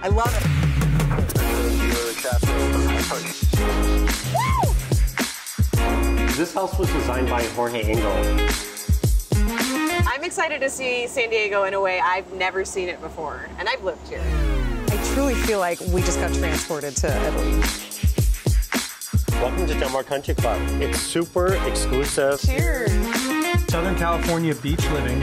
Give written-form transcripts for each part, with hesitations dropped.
I love it. This house was designed by Jorge Engel. I'm excited to see San Diego in a way I've never seen it before, and I've lived here. I truly feel like we just got transported to Italy. Welcome to Del Mar Country Club. It's super exclusive. Cheers. Southern California beach living.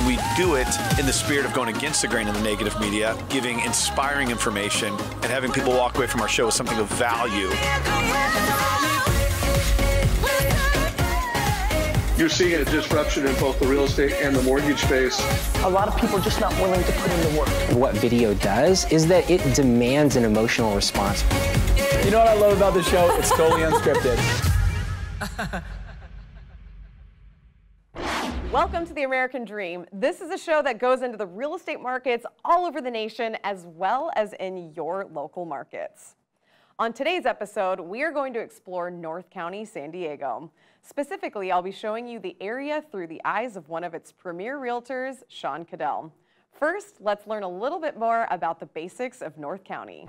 We do it in the spirit of going against the grain of the negative media, giving inspiring information, and having people walk away from our show with something of value. You're seeing a disruption in both the real estate and the mortgage space. A lot of people are just not willing to put in the work. What video does is that it demands an emotional response. You know what I love about the show? It's totally unscripted. Welcome to The American Dream. This is a show that goes into the real estate markets all over the nation as well as in your local markets. On today's episode, we are going to explore North County, San Diego. Specifically, I'll be showing you the area through the eyes of one of its premier realtors, Sean Cadell. First, let's learn a little bit more about the basics of North County.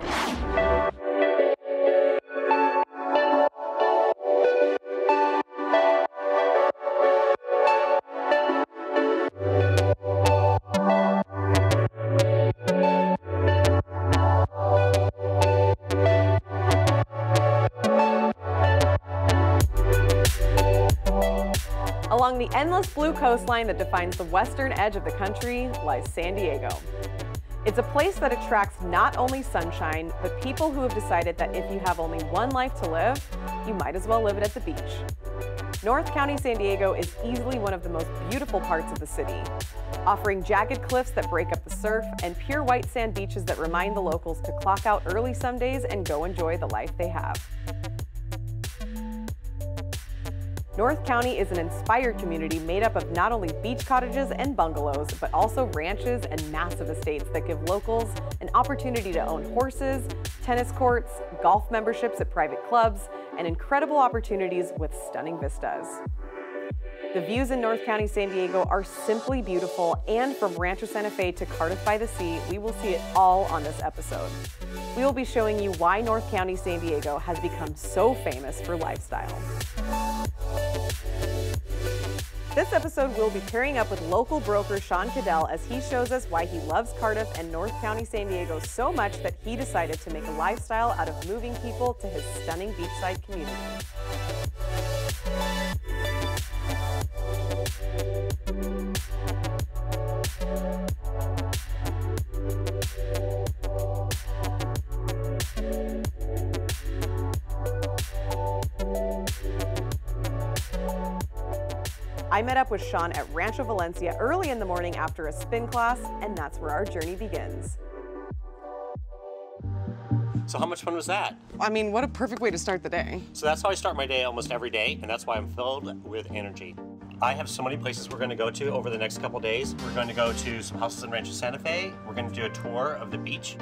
Along the endless blue coastline that defines the western edge of the country lies San Diego. It's a place that attracts not only sunshine, but people who have decided that if you have only one life to live, you might as well live it at the beach. North County, San Diego is easily one of the most beautiful parts of the city, offering jagged cliffs that break up the surf and pure white sand beaches that remind the locals to clock out early some days and go enjoy the life they have. North County is an inspired community made up of not only beach cottages and bungalows, but also ranches and massive estates that give locals an opportunity to own horses, tennis courts, golf memberships at private clubs, and incredible opportunities with stunning vistas. The views in North County, San Diego are simply beautiful, and from Rancho Santa Fe to Cardiff by the Sea, we will see it all on this episode. We will be showing you why North County, San Diego has become so famous for lifestyle. This episode, we'll be pairing up with local broker Sean Cadell as he shows us why he loves Cardiff and North County, San Diego so much that he decided to make a lifestyle out of moving people to his stunning beachside community. I met up with Sean at Rancho Valencia early in the morning after a spin class, and that's where our journey begins. So how much fun was that? I mean, what a perfect way to start the day. So that's how I start my day almost every day, and that's why I'm filled with energy. I have so many places we're going to go to over the next couple days. We're going to go to some houses in Rancho Santa Fe. We're going to do a tour of the beach,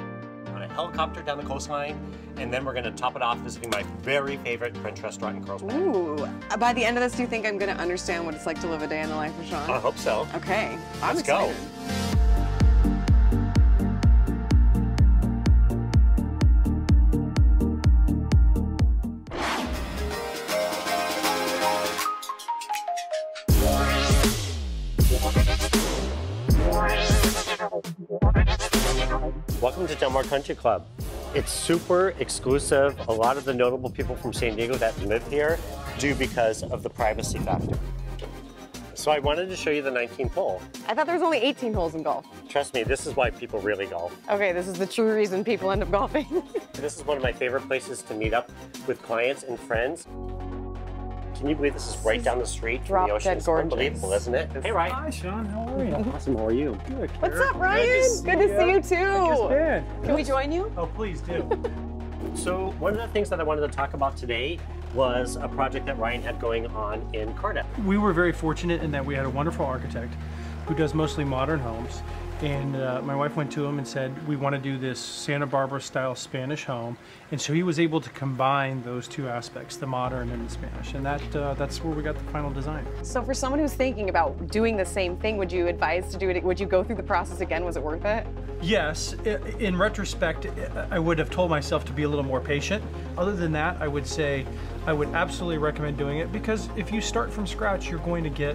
on a helicopter down the coastline, and then we're going to top it off visiting my very favorite French restaurant in Carlsbad. Ooh. By the end of this, do you think I'm going to understand what it's like to live a day in the life of Sean? I hope so. Okay. Let's go. Welcome to Del Mar Country Club. It's super exclusive. A lot of the notable people from San Diego that live here do because of the privacy factor. So I wanted to show you the 19th hole. I thought there was only 18 holes in golf. Trust me, this is why people really golf. Okay, this is the true reason people end up golfing. This is one of my favorite places to meet up with clients and friends. Can you believe this is right down the street from the ocean? It's unbelievable, isn't it? Hey, Ryan. Hi, Sean. How are you? Awesome. How are you? Good. What's up, Ryan? Good to see you too. Can we join you? Oh, please do. So one of the things that I wanted to talk about today was a project that Ryan had going on in Cardiff. We were very fortunate in that we had a wonderful architect who does mostly modern homes, And my wife went to him and said, we want to do this Santa Barbara style Spanish home. And so he was able to combine those two aspects, the modern and the Spanish. And that's where we got the final design. So for someone who's thinking about doing the same thing, would you advise to do it? Would you go through the process again? Was it worth it? Yes, in retrospect, I would have told myself to be a little more patient. Other than that, I would say I would absolutely recommend doing it, because if you start from scratch, you're going to get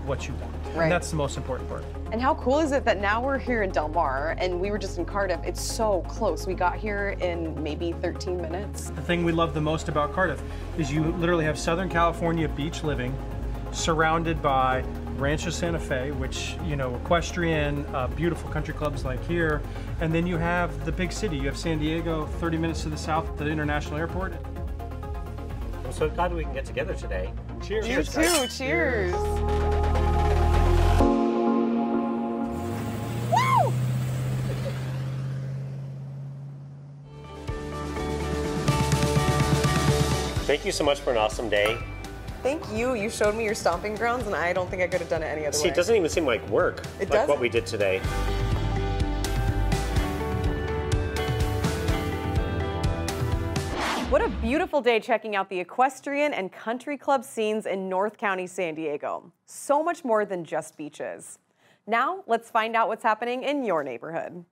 what you want. Right. And that's the most important part. And how cool is it that now we're here in Del Mar and we were just in Cardiff? It's so close. We got here in maybe 13 minutes. The thing we love the most about Cardiff is you literally have Southern California beach living surrounded by Rancho Santa Fe, which, you know, equestrian, beautiful country clubs like here. And then you have the big city. You have San Diego, 30 minutes to the south, the international airport. I'm so glad we can get together today. Cheers. You too, cheers. Woo! Thank you so much for an awesome day. Thank you. You showed me your stomping grounds, and I don't think I could have done it any other way. See, it doesn't even seem like work, It like doesn't. what we did today. What a beautiful day checking out the equestrian and country club scenes in North County, San Diego. So much more than just beaches. Now, let's find out what's happening in your neighborhood.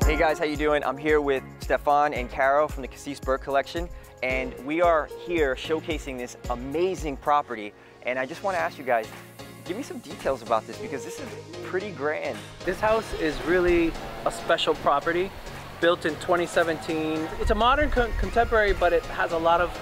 Hey guys, how you doing? I'm here with Stephan and Caro from the Cassis Burke collection, and we are here showcasing this amazing property. And I just want to ask you guys, give me some details about this, because this is pretty grand. This house is really a special property, built in 2017. It's a modern contemporary, but it has a lot of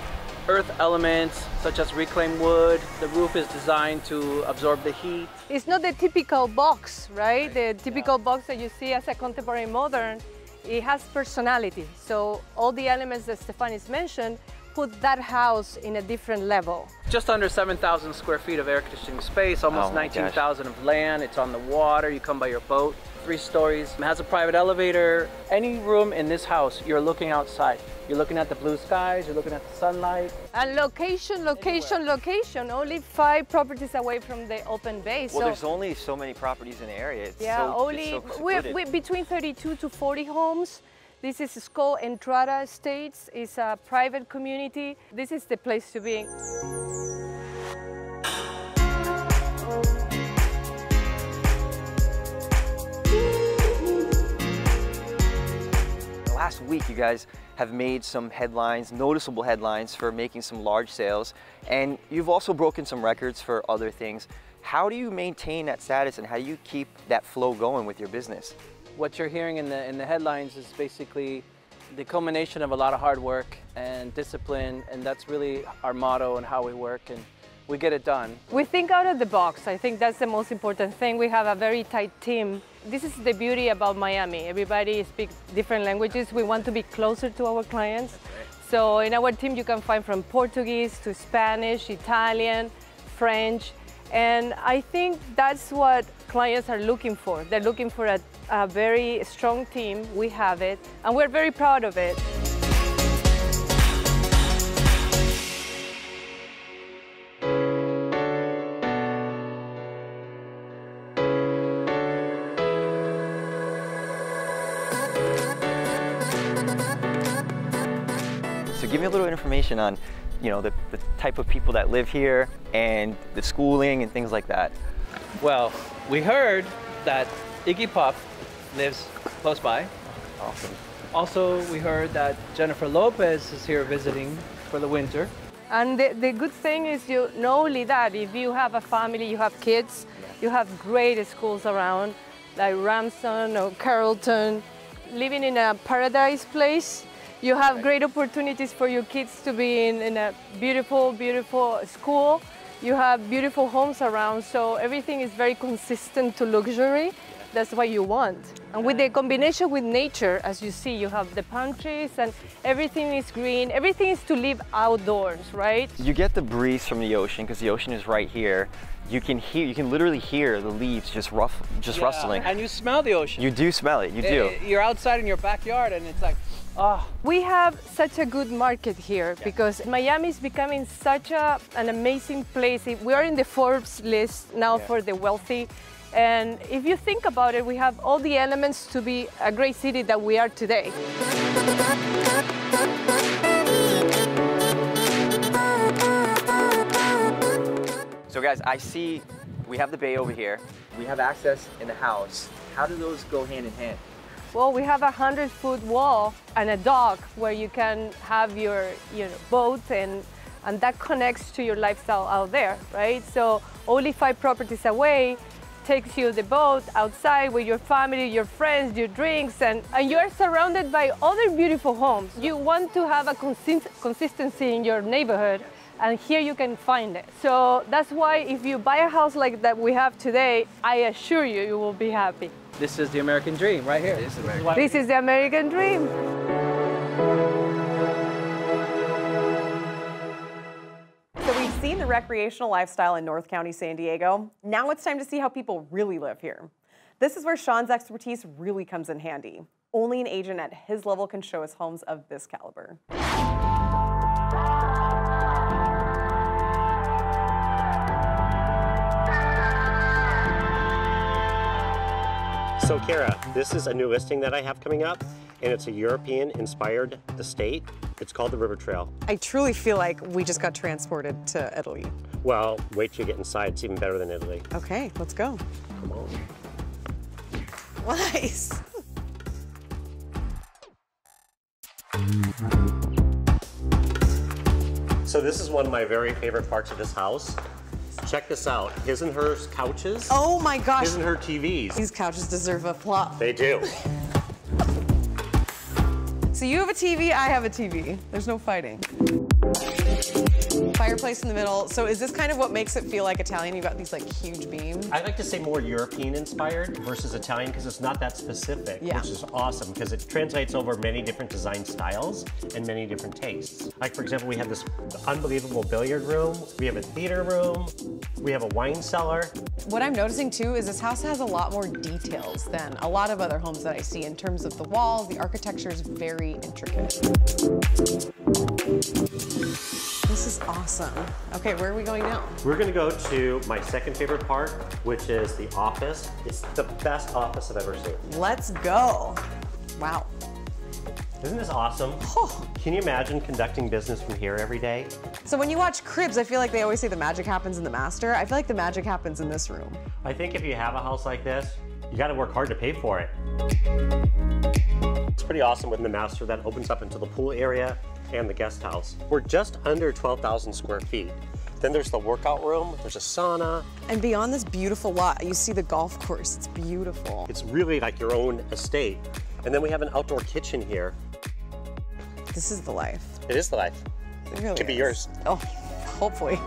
earth elements, such as reclaimed wood. The roof is designed to absorb the heat. It's not the typical box, right? The typical box that you see as a contemporary modern. It has personality. So all the elements that Stephan has mentioned put that house in a different level. Just under 7,000 square feet of air conditioning space, almost 19,000 of land. It's on the water, you come by your boat. 3 stories, it has a private elevator. Any room in this house, you're looking outside. You're looking at the blue skies, you're looking at the sunlight. And location, location, location. Only 5 properties away from the open bay. Well, there's only so many properties in the area. It's we're between 32 to 40 homes. This is Skull Entrada Estates. It's a private community. This is the place to be. Last week, you guys have made some headlines, noticeable headlines for making some large sales, and you've also broken some records for other things. How do you maintain that status, and how do you keep that flow going with your business? What you're hearing in the headlines is basically the culmination of a lot of hard work and discipline, and that's really our motto and how we work, and we get it done. We think out of the box. I think that's the most important thing. We have a very tight team. This is the beauty about Miami. Everybody speaks different languages. We want to be closer to our clients. So in our team, you can find from Portuguese to Spanish, Italian, French. And I think that's what clients are looking for. They're looking for a very strong team. We have it, and we're very proud of it. So give me a little information on, you know, the type of people that live here and the schooling and things like that. Well, we heard that Iggy Pop lives close by. Awesome. Also, we heard that Jennifer Lopez is here visiting for the winter. And the good thing is, not only that, if you have a family, you have kids, you have great schools around, like Ramsden or Carrollton. Living in a paradise place, you have great opportunities for your kids to be in a beautiful, beautiful school. You have beautiful homes around, so everything is very consistent to luxury. that's what you want. And with the combination with nature, as you see, you have the palm trees and everything is green. Everything is to live outdoors, right? You get the breeze from the ocean because the ocean is right here. You can literally hear the leaves just rustling. And you smell the ocean. You do smell it, you do. You're outside in your backyard and it's like, oh. We have such a good market here because Miami is becoming such an amazing place. We are in the Forbes list now for the wealthy. And if you think about it, we have all the elements to be a great city that we are today. So guys, I see we have the bay over here. We have access in the house. How do those go hand in hand? Well, we have a 100-foot wall and a dock where you can have your boat and that connects to your lifestyle out there, right? So only 5 properties away takes you the boat outside with your family, your friends, your drinks, and you're surrounded by other beautiful homes. You want to have a consistency in your neighborhood, and here you can find it. So that's why if you buy a house like that we have today, I assure you, you will be happy. This is the American dream right here. This is the American dream. So we've seen the recreational lifestyle in North County, San Diego. Now it's time to see how people really live here. This is where Sean's expertise really comes in handy. Only an agent at his level can show us homes of this caliber. So Kara, this is a new listing that I have coming up, and it's a European-inspired estate. It's called the River Trail. I truly feel like we just got transported to Italy. Well, wait till you get inside. It's even better than Italy. Okay, let's go. Come on. Nice. So this is one of my very favorite parts of this house. Check this out. His and her couches. Oh my gosh. His and her TVs. These couches deserve a flop. They do. So you have a TV, I have a TV. There's no fighting. Fireplace in the middle. So is this kind of what makes it feel like Italian? You've got these like huge beams. I like to say more European inspired versus Italian because it's not that specific, which is awesome because it translates over many different design styles and many different tastes. Like for example, we have this unbelievable billiard room, we have a theater room, we have a wine cellar. What I'm noticing too is this house has a lot more details than a lot of other homes that I see in terms of the walls. The architecture is very intricate. This is awesome. Okay, where are we going now? We're gonna go to my second favorite part, which is the office. It's the best office I've ever seen. Let's go. Wow. Isn't this awesome? Oh. Can you imagine conducting business from here every day? So when you watch Cribs, I feel like they always say the magic happens in the master. I feel like the magic happens in this room. I think if you have a house like this, you gotta work hard to pay for it. It's pretty awesome with the master that opens up into the pool area and the guest house. We're just under 12,000 square feet. Then there's the workout room, there's a sauna. And beyond this beautiful lot, you see the golf course. It's beautiful. It's really like your own estate. And then we have an outdoor kitchen here. This is the life. It is the life. It really could be is. yours. Oh, hopefully.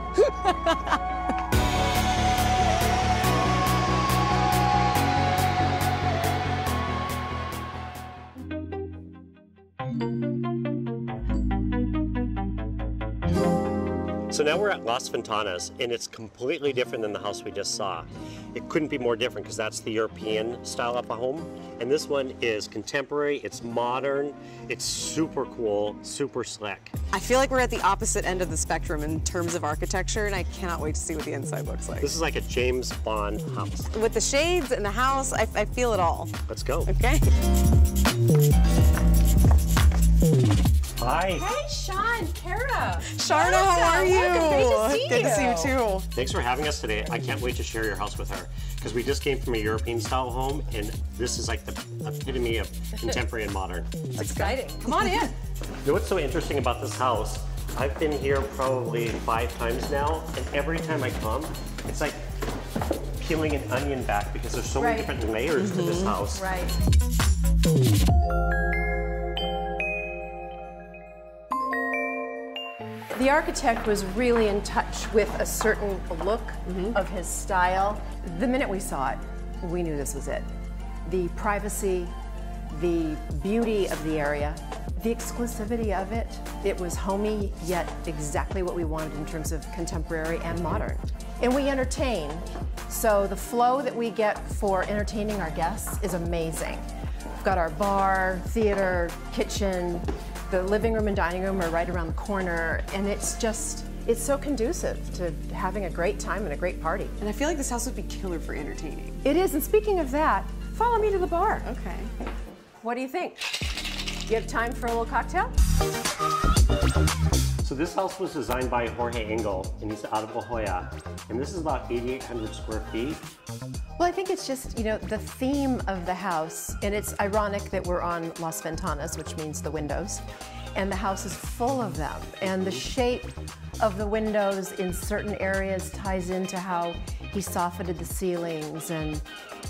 So now we're at Las Ventanas, and it's completely different than the house we just saw. It couldn't be more different because that's the European style of a home. And this one is contemporary, it's modern, it's super cool, super slick. I feel like we're at the opposite end of the spectrum in terms of architecture, and I cannot wait to see what the inside looks like. This is like a James Bond house. With the shades and the house, I feel it all. Let's go. Okay. Hi. Hey, Sean, Kara. Sharna, how are you? Welcome. Great to see you. Good to see you too. Thanks for having us today. I can't wait to share your house with her because we just came from a European style home, and this is like the epitome of contemporary and modern. It's exciting. Come on in. You know what's so interesting about this house? I've been here probably 5 times now, and every time I come, it's like peeling an onion back because there's so many different layers to this house. Right. The architect was really in touch with a certain look of his style. The minute we saw it, we knew this was it. the privacy, the beauty of the area, the exclusivity of it. It was homey, yet exactly what we wanted in terms of contemporary and modern. And we entertain, so the flow that we get for entertaining our guests is amazing. We've got our bar, theater, kitchen, the living room and dining room are right around the corner, and it's so conducive to having a great time and a great party. And I feel like this house would be killer for entertaining. It is, and speaking of that, follow me to the bar. Okay. What do you think? You have time for a little cocktail? So this house was designed by Jorge Engel, and he's out of La Jolla. And this is about 8,800 square feet. Well, I think it's just, you know, the theme of the house, and it's ironic that we're on Las Ventanas, which means the windows, and the house is full of them. And the shape of the windows in certain areas ties into how he softened the ceilings, and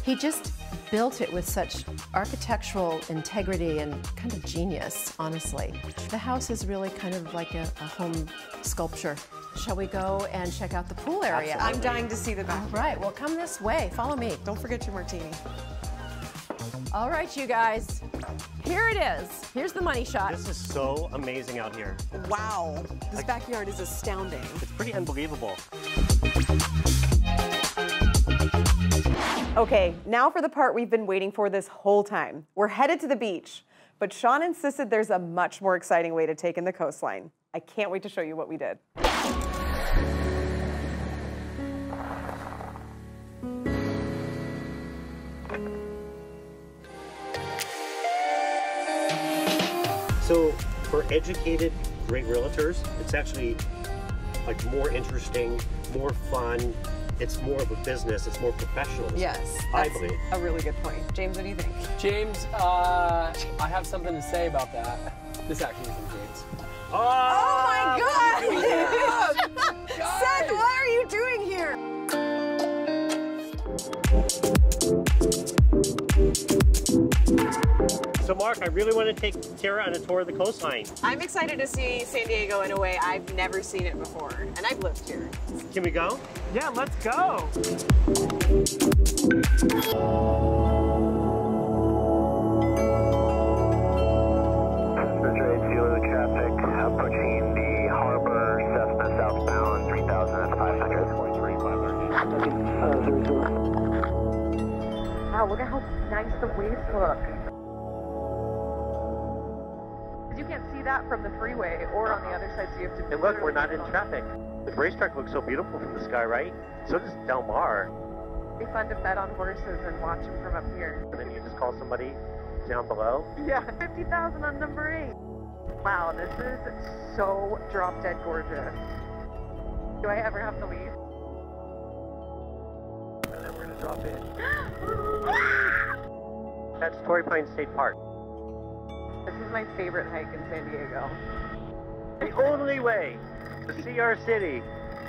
he just built it with such architectural integrity and kind of genius, honestly. The house is really kind of like a home sculpture. Shall we go and check out the pool area? Absolutely. I'm dying to see the back. All right, well, come this way. Follow me. Don't forget your martini. All right, you guys. Here it is. Here's the money shot. This is so amazing out here. Wow. This backyard is astounding. It's pretty unbelievable. Okay, now for the part we've been waiting for this whole time. We're headed to the beach, but Sean insisted there's a much more exciting way to take in the coastline. I can't wait to show you what we did. So for educated, great realtors, it's actually like more interesting, more fun. It's more of a business. It's more professional. Yes, I that's believe. a really good point. James, what do you think? James, I have something to say about that. This actually isn't James. Oh my God! Seth, what are you doing here? So Mark, I really want to take Tara on a tour of the coastline. I'm excited to see San Diego in a way I've never seen it before, and I've lived here. Can we go? Yeah, let's go. Approaching the harbor, Cessna southbound, 3,500. Wow, look at how nice the waves look. You can't see that from the freeway or on the other side, so you have to... And look, we're not in traffic. The racetrack looks so beautiful from the sky, right? So does Del Mar. It'd be fun to bet on horses and watch them from up here. And then you just call somebody down below. Yeah, 50,000 on number 8. Wow, this is so drop-dead gorgeous. Do I ever have to leave? And then we're gonna drop in. That's Torrey Pines State Park. This is my favorite hike in San Diego. The only way to see our city,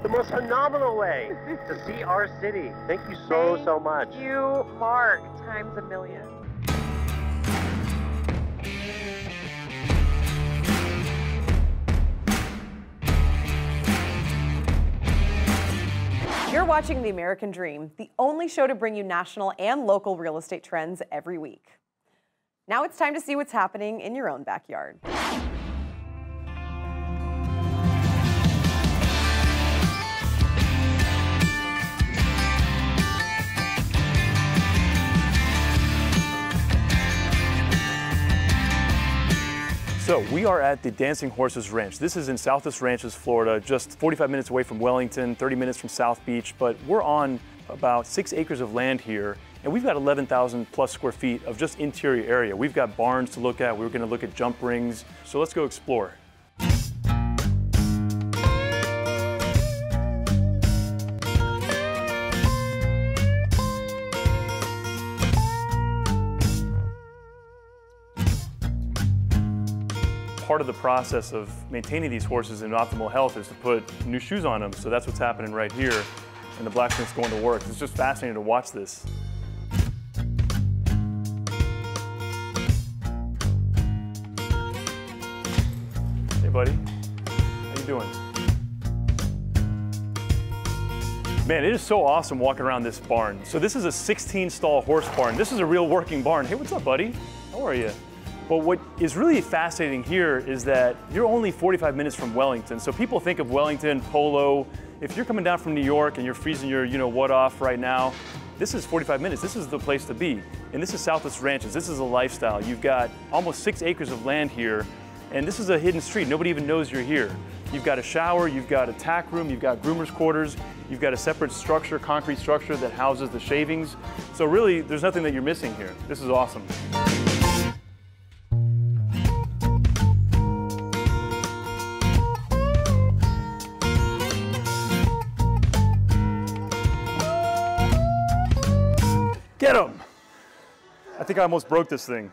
the most phenomenal way to see our city. Thank you so much. Thank you, Mark, times a million. You're watching The American Dream, the only show to bring you national and local real estate trends every week. Now it's time to see what's happening in your own backyard. So we are at the Dancing Horses Ranch. This is in Southwest Ranches, Florida, just 45 minutes away from Wellington, 30 minutes from South Beach, but we're on about 6 acres of land here, and we've got 11,000 plus square feet of just interior area. We've got barns to look at. We're gonna look at jump rings. So let's go explore. Part of the process of maintaining these horses in optimal health is to put new shoes on them. So that's what's happening right here. And the blacksmith's going to work. It's just fascinating to watch this. Hey buddy, how you doing? Man, it is so awesome walking around this barn. So this is a 16-stall horse barn. This is a real working barn. Hey, what's up, buddy? How are you? But what is really fascinating here is that you're only 45 minutes from Wellington. So people think of Wellington, Polo. If you're coming down from New York and you're freezing your you-know-what off right now, this is 45 minutes. This is the place to be. And this is Southwest Ranches. This is a lifestyle. You've got almost 6 acres of land here, and this is a hidden street. Nobody even knows you're here. You've got a shower, you've got a tack room, you've got groomers' quarters, you've got a separate structure, concrete structure that houses the shavings. So really, there's nothing that you're missing here. This is awesome. Get him! I think I almost broke this thing.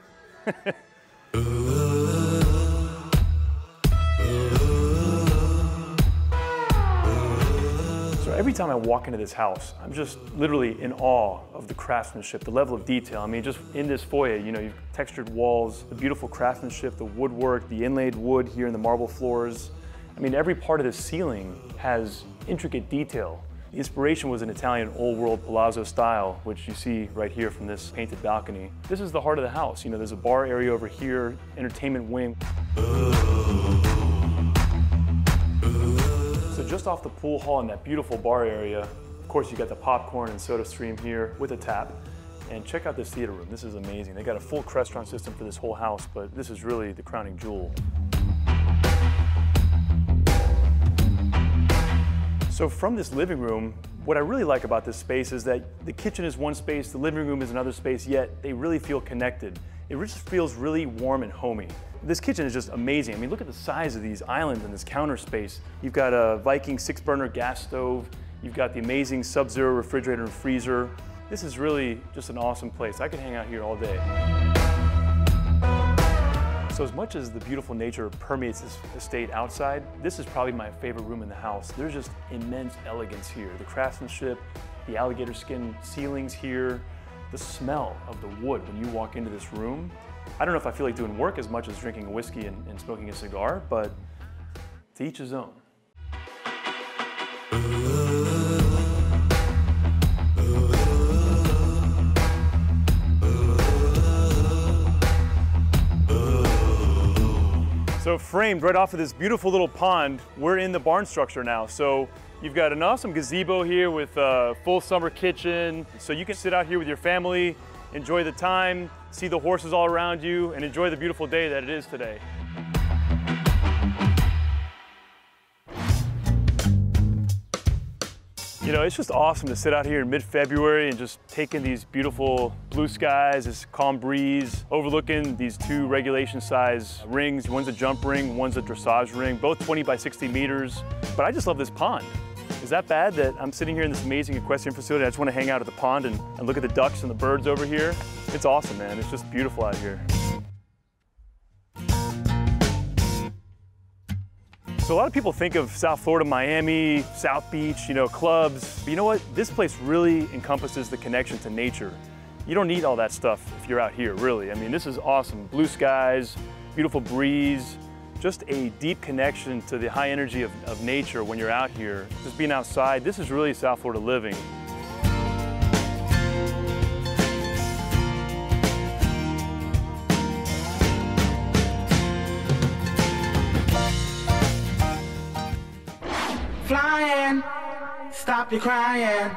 So every time I walk into this house, I'm just literally in awe of the craftsmanship, the level of detail. I mean, just in this foyer, you know, you've textured walls, the beautiful craftsmanship, the woodwork, the inlaid wood here in the marble floors. I mean, every part of the ceiling has intricate detail. The inspiration was an Italian old world palazzo style, which you see right here from this painted balcony. This is the heart of the house. You know, there's a bar area over here, entertainment wing. So just off the pool hall in that beautiful bar area, of course you got the popcorn and soda stream here with a tap. And check out this theater room. This is amazing. They got a full restaurant system for this whole house, but this is really the crowning jewel. So from this living room, what I really like about this space is that the kitchen is one space, the living room is another space, yet they really feel connected. It just feels really warm and homey. This kitchen is just amazing. I mean, look at the size of these islands and this counter space. You've got a Viking 6-burner gas stove. You've got the amazing Sub-Zero refrigerator and freezer. This is really just an awesome place. I could hang out here all day. So as much as the beautiful nature permeates this estate outside, this is probably my favorite room in the house. There's just immense elegance here. The craftsmanship, the alligator skin ceilings here, the smell of the wood when you walk into this room. I don't know if I feel like doing work as much as drinking a whiskey and smoking a cigar, but to each his own. So framed right off of this beautiful little pond, we're in the barn structure now. So you've got an awesome gazebo here with a full summer kitchen. So you can sit out here with your family, enjoy the time, see the horses all around you, and enjoy the beautiful day that it is today. You know, it's just awesome to sit out here in mid-February and just take in these beautiful blue skies, this calm breeze, overlooking these 2 regulation size rings. One's a jump ring, one's a dressage ring, both 20 by 60 meters. But I just love this pond. Is that bad that I'm sitting here in this amazing equestrian facility? I just want to hang out at the pond and look at the ducks and the birds over here. It's awesome, man. It's just beautiful out here. So a lot of people think of South Florida, Miami, South Beach, you know, clubs. But you know what? This place really encompasses the connection to nature. You don't need all that stuff if you're out here, really. I mean, this is awesome. Blue skies, beautiful breeze, just a deep connection to the high energy of nature when you're out here. Just being outside, this is really South Florida living. Flying, stop your crying,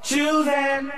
choosing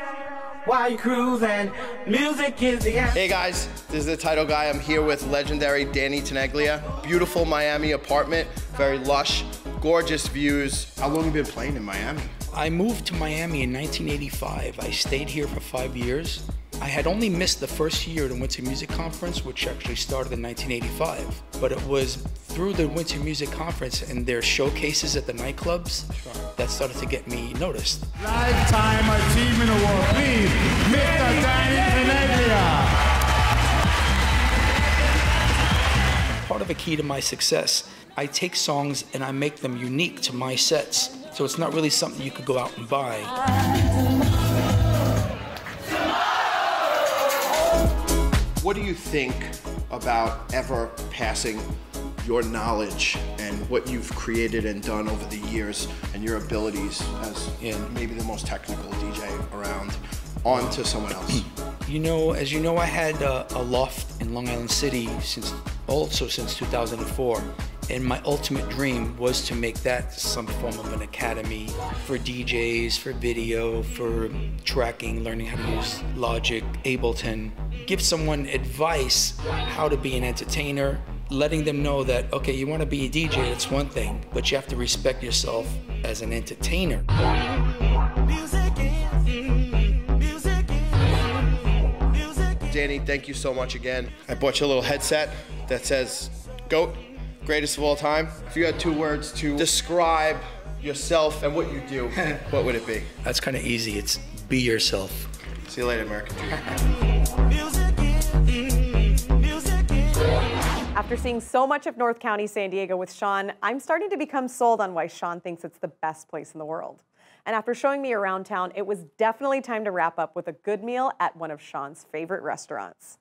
while you're cruising, music is the answer. Hey guys, this is the title guy. I'm here with legendary Danny Tenaglia. Beautiful Miami apartment, very lush, gorgeous views. How long have you been playing in Miami? I moved to Miami in 1985. I stayed here for 5 years. I had only missed the first year of the Winter Music Conference, which actually started in 1985. But it was through the Winter Music Conference and their showcases at the nightclubs that started to get me noticed. Lifetime Achievement Award, please, Mr. Danny Tenaglia. Part of the key to my success, I take songs and I make them unique to my sets. So it's not really something you could go out and buy. What do you think about ever passing your knowledge and what you've created and done over the years and your abilities as maybe the most technical DJ around onto someone else? You know, as you know, I had a loft in Long Island City since 2004. And my ultimate dream was to make that some form of an academy for DJs, for video, for tracking, learning how to use Logic, Ableton. Give someone advice how to be an entertainer, letting them know that, okay, you want to be a DJ, that's one thing, but you have to respect yourself as an entertainer. Danny, thank you so much again. I bought you a little headset that says GOAT, greatest of all time. If you had 2 words to describe yourself and what you do, what would it be? That's kind of easy. It's be yourself. See you later, American. After seeing so much of North County, San Diego with Sean, I'm starting to become sold on why Sean thinks it's the best place in the world. And after showing me around town, it was definitely time to wrap up with a good meal at one of Sean's favorite restaurants.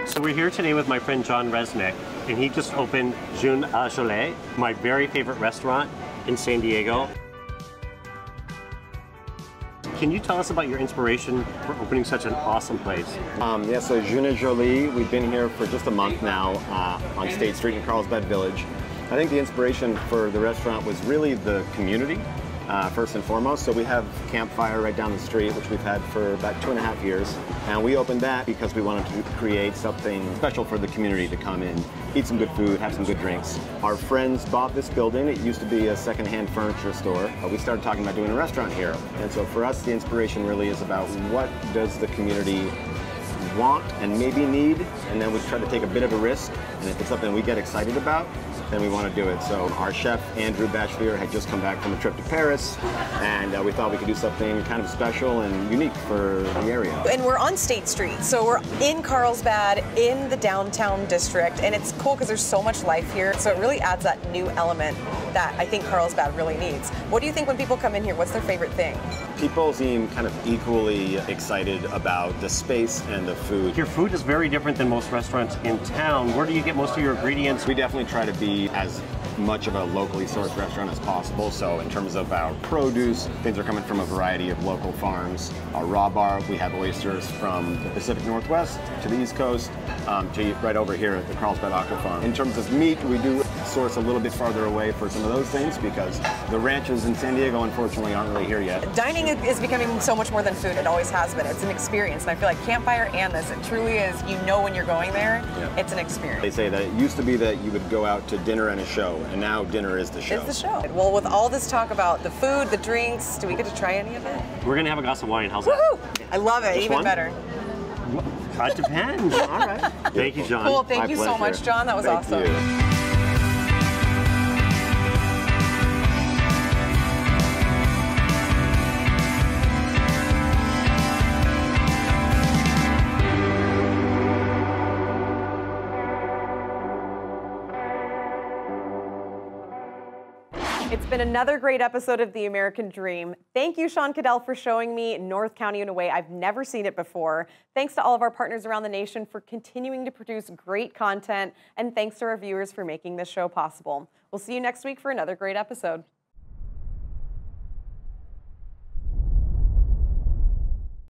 So we're here today with my friend John Resnick, and he just opened June à Jolie, my very favorite restaurant in San Diego. Can you tell us about your inspiration for opening such an awesome place? Yeah, so June à Jolie, we've been here for just a month now on State Street in Carlsbad Village. I think the inspiration for the restaurant was really the community, first and foremost. So we have Campfire right down the street, which we've had for about 2.5 years. And we opened that because we wanted to create something special for the community to come in, eat some good food, have some good drinks. Our friends bought this building. It used to be a secondhand furniture store. We started talking about doing a restaurant here. And so for us, the inspiration really is about what does the community want and maybe need, and then we try to take a bit of a risk. And if it's something we get excited about, then we want to do it. So our chef, Andrew Bachelier, had just come back from a trip to Paris, and we thought we could do something kind of special and unique for the area. And we're on State Street, so we're in Carlsbad, in the downtown district, and it's cool because there's so much life here, so it really adds that new element that I think Carlsbad really needs. What do you think when people come in here? What's their favorite thing? People seem kind of equally excited about the space and the food. Your food is very different than most restaurants in town. Where do you get most of your ingredients? We definitely try to be as much of a locally sourced restaurant as possible. So in terms of our produce, things are coming from a variety of local farms. Our raw bar, we have oysters from the Pacific Northwest to the East Coast to right over here at the Carlsbad Aqua Farm. In terms of meat, we do source a little bit farther away for some of those things because the ranches in San Diego, unfortunately, aren't really here yet. Dining is becoming so much more than food. It always has been. It's an experience, and I feel like Campfire and this, it truly is, you know when you're going there, it's an experience. They say that it used to be that you would go out to dinner and a show, and now dinner is the show. It's the show. Well, with all this talk about the food, the drinks, do we get to try any of it? We're going to have a glass of wine. How's that? Woohoo! I love it. Just even one? better. It depends. All right. Thank you, John. Cool. Thank you so much, John. That was awesome. You. It's been another great episode of The American Dream. Thank you, Sean Cadell, for showing me North County in a way I've never seen it before. Thanks to all of our partners around the nation for continuing to produce great content, and thanks to our viewers for making this show possible. We'll see you next week for another great episode.